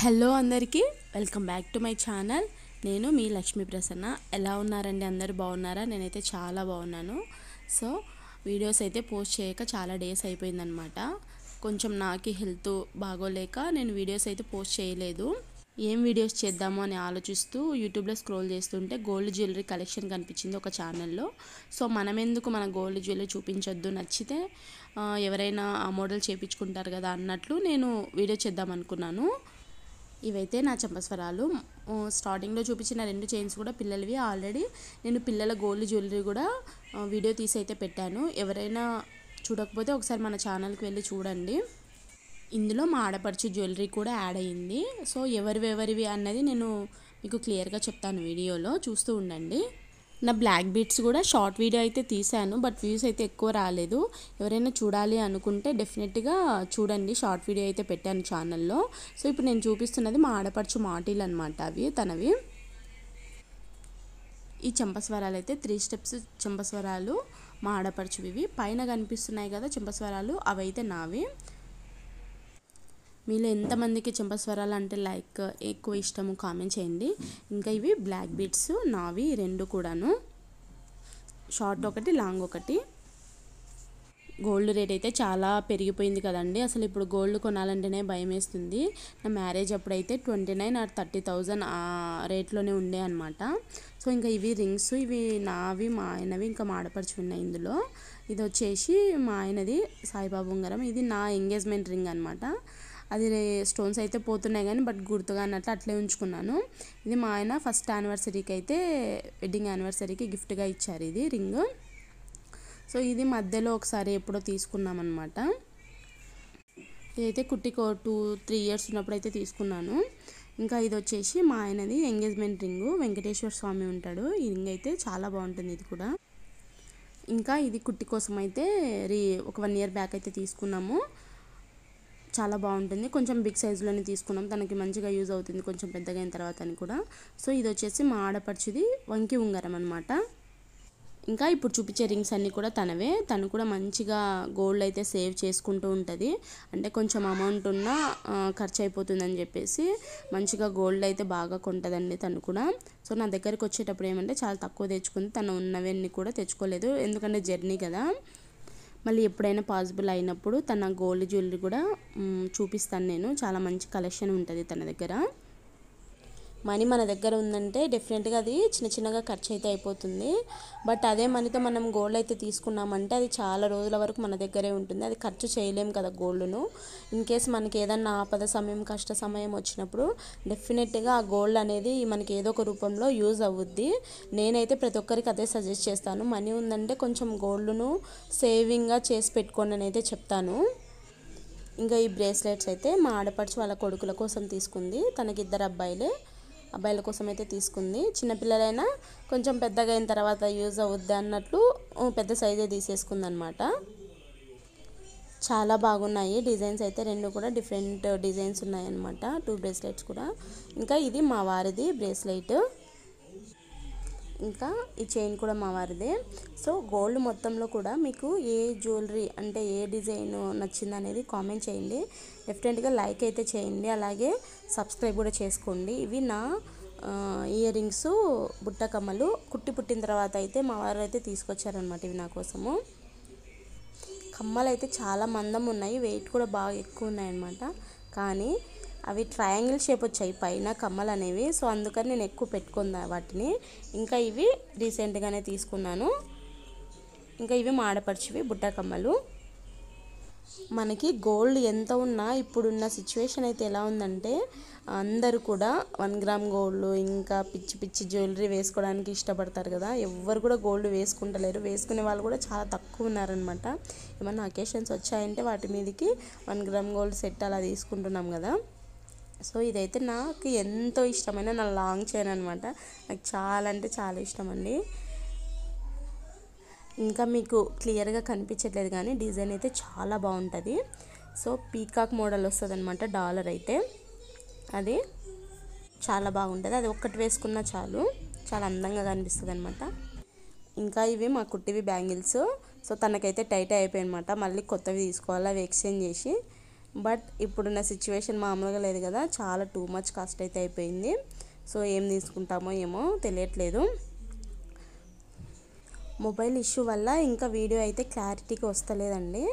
Hello అందరికీ welcome back to my channel. నేను మీ లక్ష్మీ ప్రసన్న. ఎలా ఉన్నారండి? అందరూ బాగున్నారా? నేనైతే చాలా బాగున్నాను. సో వీడియోస్ అయితే పోస్ట్ చేయక చాలా డేస్ అయిపోయిందనమాట. కొంచెం నాకు హెల్త్ బాగోలేక నేను వీడియోస్ అయితే పోస్ట్ చేయలేదు. ఏం వీడియోస్ చేద్దాము అని ఆలోచిస్తూ యూట్యూబ్లో స్క్రోల్ చేస్తుంటే గోల్డ్ జ్యువెలరీ కలెక్షన్ కనిపించింది ఒక ఛానల్లో. సో మనం ఎందుకు మన గోల్డ్ జ్యువెలరీ చూపించొద్దు, నచ్చితే ఎవరైనా ఆ మోడల్ చేయించుకుంటారు కదా అన్నట్లు నేను వీడియో చేద్దాం అనుకున్నాను. ఇవైతే నా చంపస్వరాలు. స్టార్టింగ్లో చూపించిన 2 చైన్స్ కూడా పిల్లలవి. ఆల్రెడీ నేను పిల్లల గోల్డ్ జ్యువెలరీ కూడా వీడియో తీసి అయితే పెట్టాను. ఎవరైనా చూడకపోతే ఒకసారి మన ఛానల్కి వెళ్ళి చూడండి. ఇందులో మా ఆడపడుచు జ్యువెలరీ కూడా యాడ్ అయ్యింది. సో ఎవరివి అన్నది నేను మీకు క్లియర్గా చెప్తాను, వీడియోలో చూస్తూ ఉండండి. నా బ్లాక్ బీడ్స్ కూడా షార్ట్ వీడియో అయితే తీశాను, బట్ వ్యూస్ అయితే ఎక్కువ రాలేదు. ఎవరైనా చూడాలి అనుకుంటే డెఫినెట్గా చూడండి. షార్ట్ వీడియో అయితే పెట్టాను ఛానల్లో. సో ఇప్పుడు నేను చూపిస్తున్నది మా ఆడపడుచు మాటీలు అనమాట. అవి తనవి. ఈ చంపస్వరాలు అయితే 3 స్టెప్స్ చంపస్వరాలు మా ఆడపడుచువి. పైన కనిపిస్తున్నాయి కదా చంపస్వరాలు, అవైతే నావి. మీలో ఎంతమందికి చంపస్వరాలు అంటే లైక్ ఎక్కువ ఇష్టము కామెంట్ చేయండి. ఇంకా ఇవి బ్లాక్ బీడ్స్ నావి 2 కూడాను. షార్ట్ ఒకటి, లాంగ్ ఒకటి. గోల్డ్ రేట్ అయితే చాలా పెరిగిపోయింది కదండి. అసలు ఇప్పుడు గోల్డ్ కొనాలంటేనే భయం వేస్తుంది. నా మ్యారేజ్ అప్పుడైతే 29,000 or 30,000 ఆ రేట్లోనే ఉండే అనమాట. సో ఇంకా ఇవి రింగ్స్, ఇవి నావి, మా ఆయనవి, ఇంకా మా ఆడపడుచు ఉన్నాయి ఇందులో. ఇది వచ్చేసి మా ఆయనది సాయిబాబా ఉంగరం. ఇది నా ఎంగేజ్మెంట్ రింగ్ అనమాట. అది స్టోన్స్ అయితే పోతున్నాయి కానీ బట్ గుర్తుగా అన్నట్లు అట్లే ఉంచుకున్నాను. ఇది మా ఆయన ఫస్ట్ యానివర్సరీకి అయితే, వెడ్డింగ్ యానివర్సరీకి గిఫ్ట్గా ఇచ్చారు ఇది రింగ్. సో ఇది మధ్యలో ఒకసారి ఎప్పుడో తీసుకున్నాం అనమాట. ఇదైతే కుట్టికో 2-3 years ఉన్నప్పుడు అయితే తీసుకున్నాను. ఇంకా ఇది వచ్చేసి మా ఆయనది ఎంగేజ్మెంట్ రింగు. వెంకటేశ్వర స్వామి ఉంటాడు. ఈ రింగ్ అయితే చాలా బాగుంటుంది ఇది కూడా. ఇంకా ఇది కుట్టి కోసం అయితే ఒక 1 year బ్యాక్ అయితే తీసుకున్నాము. చాలా బాగుంటుంది. కొంచెం బిగ్ సైజులోనే తీసుకున్నాం, తనకి మంచిగా యూజ్ అవుతుంది కొంచెం పెద్దగా అయిన తర్వాత అని కూడా. సో ఇది వచ్చేసి మా ఆడపడుచుది వంకి ఉంగరం అనమాట. ఇంకా ఇప్పుడు చూపించే రింగ్స్ అన్నీ కూడా తనవే. తను కూడా మంచిగా గోల్డ్ అయితే సేవ్ చేసుకుంటూ ఉంటుంది. అంటే కొంచెం అమౌంట్ ఉన్నా ఖర్చు అయిపోతుందని చెప్పేసి మంచిగా గోల్డ్ అయితే బాగా కొంటుందండి తను కూడా. సో నా దగ్గరికి వచ్చేటప్పుడు ఏమంటే చాలా తక్కువ తెచ్చుకుంది. తను ఉన్నవన్నీ కూడా తెచ్చుకోలేదు, ఎందుకంటే జర్నీ కదా. మళ్ళీ ఎప్పుడైనా పాసిబుల్ అయినప్పుడు తన గోల్డ్ జ్యువెలరీ కూడా చూపిస్తాను నేను. చాలా మంచి కలెక్షన్ ఉంటుంది తన దగ్గర. మనీ మన దగ్గర ఉందంటే డెఫినెట్గా అది చిన్నగా ఖర్చు అయితే అయిపోతుంది. బట్ అదే మనీతో మనం గోల్డ్ అయితే తీసుకున్నామంటే అది చాలా రోజుల వరకు మన దగ్గరే ఉంటుంది. అది ఖర్చు చేయలేం కదా గోల్డ్ను. ఇన్ కేస్ మనకి ఏదన్నా ఆపద సమయం, కష్ట సమయం వచ్చినప్పుడు డెఫినెట్గా ఆ గోల్డ్ అనేది మనకి ఏదో ఒక రూపంలో యూజ్ అవ్వుద్ది. నేనైతే ప్రతి ఒక్కరికి అదే సజెస్ట్ చేస్తాను. మనీ ఉందంటే కొంచెం గోల్డ్ను సేవింగ్గా చేసి పెట్టుకోండి అని అయితే చెప్తాను. ఇంకా ఈ బ్రేస్లెట్స్ అయితే మా ఆడపడుచు వాళ్ళ కొడుకుల కోసం తీసుకుంది. తనకి 2 అబ్బాయిల కోసం అయితే తీసుకుంది. చిన్నపిల్లలైనా కొంచెం పెద్దగా అయిన తర్వాత యూజ్ అవుద్ది అన్నట్లు పెద్ద సైజే తీసేసుకుంది అనమాట. చాలా బాగున్నాయి డిజైన్స్ అయితే. 2 కూడా డిఫరెంట్ డిజైన్స్ ఉన్నాయన్నమాట. 2 బ్రేస్లెట్స్ కూడా. ఇంకా ఇది మా వారిది బ్రేస్లెట్. ఇంకా ఈ చైన్ కూడా మా వారిదే. సో గోల్డ్ మొత్తంలో కూడా మీకు ఏ జ్యువెలరీ అంటే ఏ డిజైన్ నచ్చింది అనేది కామెంట్ చేయండి. డెఫినెట్గా లైక్ అయితే చేయండి, అలాగే సబ్స్క్రైబ్ కూడా చేసుకోండి. ఇవి నా ఇయర్ రింగ్స్, బుట్ట కమ్మలు. పుట్టిన తర్వాత అయితే మా వారు అయితే తీసుకొచ్చారనమాట ఇవి నా కోసము. కమ్మలు అయితే చాలా మందం ఉన్నాయి, వెయిట్ కూడా బాగా ఎక్కువ ఉన్నాయన్నమాట. కానీ అవి ట్రయాంగిల్ షేప్ వచ్చాయి పైన కమ్మలు అనేవి. సో అందుకని నేను ఎక్కువ పెట్టుకున్నా వాటిని. ఇంకా ఇవి రీసెంట్గానే తీసుకున్నాను. ఇంకా ఇవి మా ఆడపడుచువి బుట్ట కమ్మలు. మనకి గోల్డ్ ఎంత ఉన్నా ఇప్పుడున్న సిచ్యువేషన్ అయితే ఎలా ఉందంటే అందరూ కూడా 1 గ్రామ్ గోల్డ్, ఇంకా పిచ్చి జ్యువెలరీ వేసుకోవడానికి ఇష్టపడతారు కదా. ఎవ్వరు కూడా గోల్డ్ వేసుకుంటలేరు. వేసుకునే వాళ్ళు కూడా చాలా తక్కువ ఉన్నారనమాట. ఏమన్నా అకేషన్స్ వచ్చాయంటే వాటి మీదకి 1 గ్రామ్ గోల్డ్ సెట్ అలా తీసుకుంటున్నాం కదా. సో ఇదైతే నాకు ఎంతో ఇష్టమైన నా లాంగ్ చైన్ అనమాట. నాకు చాలా అంటే చాలా ఇష్టం అండి. ఇంకా మీకు క్లియర్గా కనిపించట్లేదు కానీ డిజైన్ అయితే చాలా బాగుంటుంది. సో పీకాక్ మోడల్ వస్తుంది అనమాట డాలర్ అయితే. అది చాలా బాగుంటుంది. అది ఒక్కటి వేసుకున్నా చాలు, చాలా అందంగా కనిపిస్తుంది అనమాట. ఇంకా ఇవి మా కుట్టివి బ్యాంగిల్స్. సో తనకైతే టైట్ అయిపోయాయి అనమాట. మళ్ళీ కొత్తవి తీసుకోవాలి, అవి ఎక్స్చేంజ్ చేసి బట్ ఇప్పుడున్న సిచ్యువేషన్ మామూలుగా లేదు కదా, చాలా టూ మచ్ కాస్ట్ అయితే అయిపోయింది. సో ఏం తీసుకుంటామో ఏమో తెలియట్లేదు. మొబైల్ ఇష్యూ వల్ల ఇంకా వీడియో అయితే క్లారిటీగా వస్తలేదండి.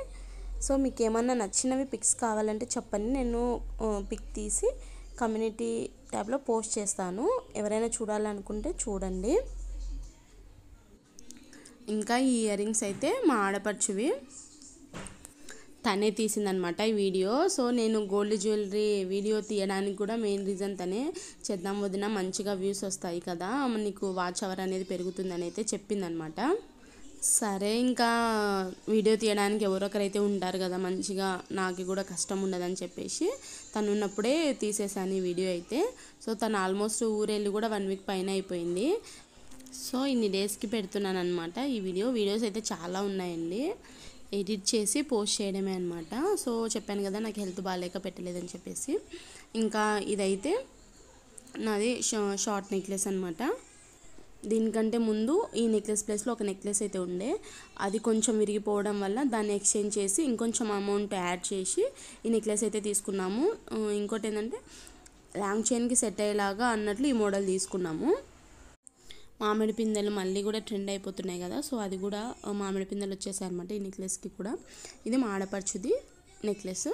సో మీకు ఏమన్నా నచ్చినవి పిక్స్ కావాలంటే చెప్పండి, నేను పిక్ తీసి కమ్యూనిటీ ట్యాబ్లో పోస్ట్ చేస్తాను. ఎవరైనా చూడాలనుకుంటే చూడండి. ఇంకా ఈ ఇయర్ రింగ్స్ అయితే మా ఆడపడుచువి, తనే తీసిందనమాట ఈ వీడియో. సో నేను గోల్డ్ జ్యువెలరీ వీడియో తీయడానికి కూడా మెయిన్ రీజన్ తనే. చేద్దాం వదిన, మంచిగా వ్యూస్ వస్తాయి కదా, నీకు వాచ్ అవర్ అనేది పెరుగుతుందని అయితే చెప్పిందనమాట. సరే ఇంకా వీడియో తీయడానికి ఎవరొకరైతే ఉంటారు కదా, మంచిగా నాకు కూడా కష్టం ఉండదని చెప్పేసి తను ఉన్నప్పుడే తీసేసాను ఈ వీడియో అయితే. సో తను ఆల్మోస్ట్ ఊరెళ్ళి కూడా 1 వీక్ పైన అయిపోయింది. సో ఇన్ని డేస్కి పెడుతున్నాను అనమాట ఈ వీడియోస్ అయితే చాలా ఉన్నాయండి. ఎడిట్ చేసి పోస్ట్ చేయడమే అనమాట. సో చెప్పాను కదా నాకు హెల్త్ బాగాలేక పెట్టలేదని చెప్పేసి. ఇంకా ఇదైతే నాది షార్ట్ నెక్లెస్ అనమాట. దీనికంటే ముందు ఈ నెక్లెస్ ప్లేస్లో ఒక నెక్లెస్ అయితే ఉండే, అది కొంచెం విరిగిపోవడం వల్ల దాన్ని ఎక్స్చేంజ్ చేసి ఇంకొంచెం అమౌంట్ యాడ్ చేసి ఈ నెక్లెస్ అయితే తీసుకున్నాము. ఇంకోటి ఏంటంటే లాంగ్ చైన్కి సెట్ అయ్యేలాగా అన్నట్లు ఈ మోడల్ తీసుకున్నాము. మామిడి పిందెలు మళ్ళీ కూడా ట్రెండ్ అయిపోతున్నాయి కదా, సో అది కూడా మామిడి పిందెలు వచ్చేసాయి అనమాట ఈ నెక్లెస్కి కూడా. ఇది మా ఆడపడుచుది నెక్లెస్.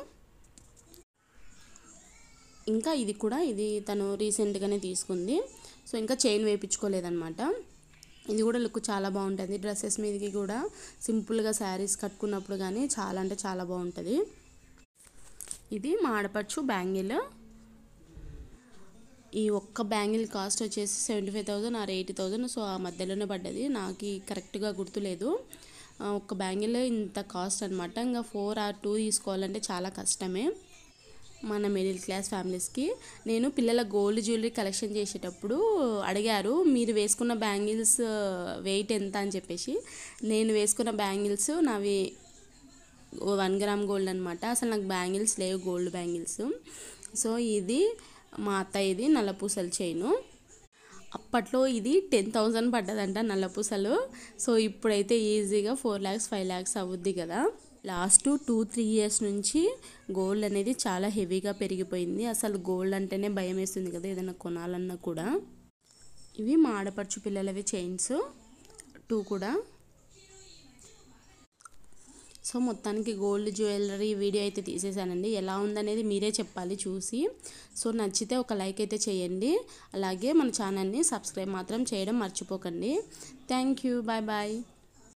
ఇంకా ఇది కూడా తను రీసెంట్గానే తీసుకుంది. సో ఇంకా చైన్ వేయించుకోలేదన్నమాట. ఇది కూడా లుక్ చాలా బాగుంటుంది. డ్రెస్సెస్ మీదకి కూడా సింపుల్గా శారీస్ కట్టుకున్నప్పుడు కానీ చాలా అంటే చాలా బాగుంటుంది. ఇది మా ఆడపడుచు బ్యాంగిల్. ఈ ఒక్క బ్యాంగిల్ కాస్ట్ వచ్చేసి 75,000 ఆర్ 80,000. సో ఆ మధ్యలోనే పడ్డది, నాకు కరెక్ట్గా గుర్తులేదు. ఒక్క బ్యాంగిల్ ఇంత కాస్ట్ అనమాట. ఇంకా 4 or 2 తీసుకోవాలంటే చాలా కష్టమే మన మిడిల్ క్లాస్ ఫ్యామిలీస్కి. నేను పిల్లల గోల్డ్ జ్యువెలరీ కలెక్షన్ చేసేటప్పుడు అడిగారు, మీరు వేసుకున్న బ్యాంగిల్స్ వెయిట్ ఎంత అని చెప్పేసి. నేను వేసుకున్న బ్యాంగిల్స్ నావి 1 గ్రామ్ గోల్డ్ అనమాట. అసలు నాకు బ్యాంగిల్స్ లేవు, గోల్డ్ బ్యాంగిల్స్. సో ఇది మా అత్తయ్యది నల్లపూసల చైను. అప్పట్లో ఇది 10,000 పడ్డదంట నల్లపూసలు. సో ఇప్పుడైతే ఈజీగా 4 lakhs 5 lakhs అవుద్ది కదా. లాస్ట్ 2-3 years నుంచి గోల్డ్ అనేది చాలా హెవీగా పెరిగిపోయింది. అసలు గోల్డ్ అంటేనే భయం వేస్తుంది కదా ఏదైనా కొనాలన్నా కూడా. ఇవి మా ఆడపడుచు పిల్లలవి చైన్స్ 2 కూడా. సో మొత్తానికి గోల్డ్ జ్యువెలరీ వీడియో అయితే తీసేసానండి. ఎలా ఉందనేది మీరే చెప్పాలి చూసి. సో నచ్చితే ఒక లైక్ అయితే చేయండి. అలాగే మన ఛానల్ని సబ్స్క్రైబ్ మాత్రం చేయడం మర్చిపోకండి. Thank you, bye bye.